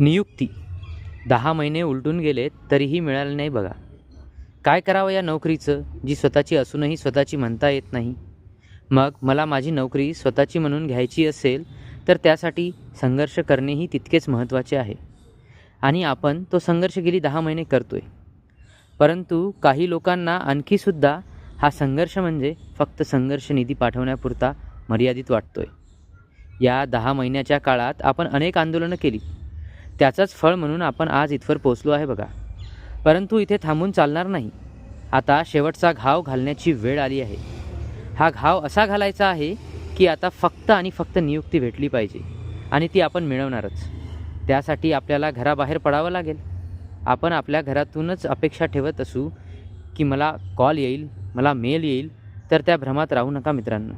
नियुक्ती 10 महिने उलटून गेले तरीही मिळालं नाही बघा. काय करावं या नोकरीचं जी स्वतःची असूनही स्वतःची म्हणता येत नाही. मग मला माझी नोकरी स्वतःची म्हणून घ्यायची असेल तर त्यासाठी संघर्ष करणेही तितकेच महत्त्वाचे आहे. आणि आपण तो संघर्ष गेली 10 महिने करतोय. परंतु काही लोकांना आणखीसुद्धा हा संघर्ष म्हणजे फक्त संघर्ष निधी पाठवण्यापुरता मर्यादित वाटतोय. या 10 महिन्याच्या काळात आपण अनेक आंदोलनं केली. त्याचंच फळ म्हणून आपण आज इथवर पोचलो आहे बघा. परंतु इथे थांबून चालणार नाही. आता शेवटचा घाव घालण्याची वेळ आली आहे. हा घाव असा घालायचा आहे की आता फक्त आणि फक्त नियुक्ती भेटली पाहिजे आणि ती आपण मिळवणारच. त्यासाठी आपल्याला घराबाहेर पडावं लागेल. आपण आपल्या घरातूनच अपेक्षा ठेवत असू की मला कॉल येईल, मला मेल येईल, तर त्या भ्रमात राहू नका मित्रांनो.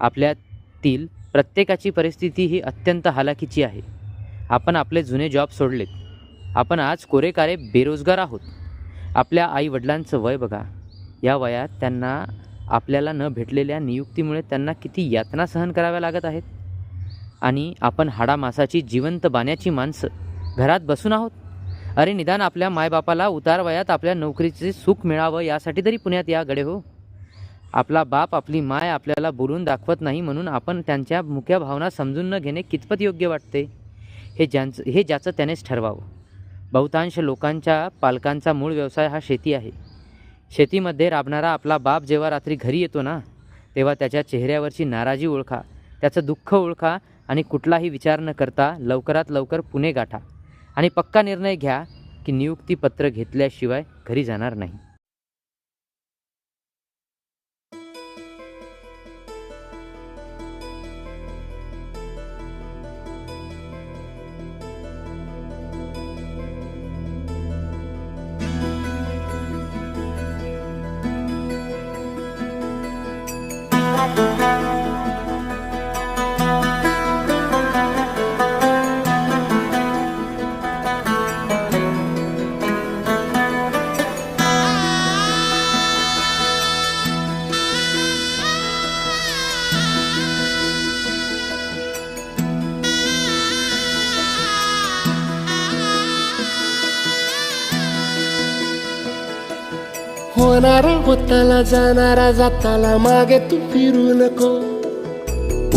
आपल्यातील प्रत्येकाची परिस्थिती ही अत्यंत हालाकीची आहे. आपण आपले जुने जॉब सोडलेत. आपण आज कोरेकारे बेरोजगार आहोत. आपल्या आईवडिलांचं वय बघा. या वयात त्यांना आपल्याला न भेटलेल्या नियुक्तीमुळे त्यांना किती यातना सहन कराव्या लागत आहेत. आणि आपण हाडामासाची जिवंत बाण्याची माणसं घरात बसून आहोत. अरे निदान आपल्या मायबापाला उतार वयात आपल्या नोकरीचे सुख मिळावं यासाठी तरी पुण्यात या गडे हो. आपला बाप आपली माय आपल्याला बोलून दाखवत नाही म्हणून आपण त्यांच्या मुख्य भावना समजून न घेणे कितपत योग्य वाटते हे ज्याचं त्यानेच ठरवावं. बहुतांश लोकांच्या पालकांचा मूळ व्यवसाय हा शेती आहे. शेतीमध्ये राबणारा आपला बाप जेव्हा रात्री घरी येतो ना, तेव्हा त्याच्या चेहऱ्यावरची नाराजी ओळखा, त्याचं दुःख ओळखा आणि कुठलाही विचार न करता लवकरात लवकर पुणे गाठा आणि पक्का निर्णय घ्या की नियुक्तीपत्र घेतल्याशिवाय घरी जाणार नाही. होणारा होताला जाणारा जाताला मागे तू फिरू नको.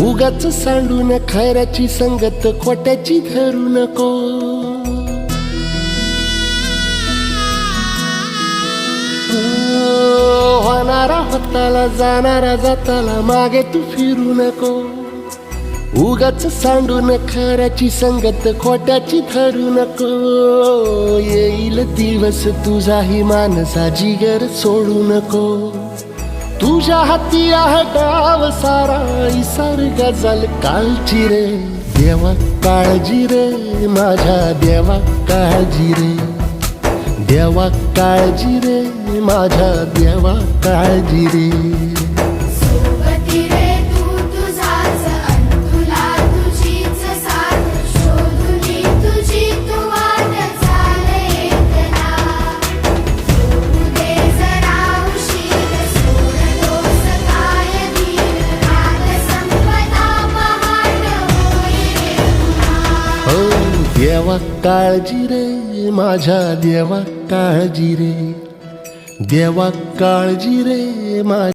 उगाच सांडून खैराची संगत खोट्याची धरू नको. होणारा होताला जाणारा जाताला मागे तू फिरू नको. उगाच सांडून खऱ्याची संगत खोट्याची धरू नको. येईल दिवस तुझाही मानसा जिगर सोडू नको. तुझ्या हाती आहे गाव सारा इसार गजल कालची रे. देवा काळजी रे माझ्या देवा काळजी रे. देवा काळजी रे माझ्या देवा काळजी रे. देवा काळजी रे माझ्या देवा काळजी रे. देवा काळजी रे माझ्या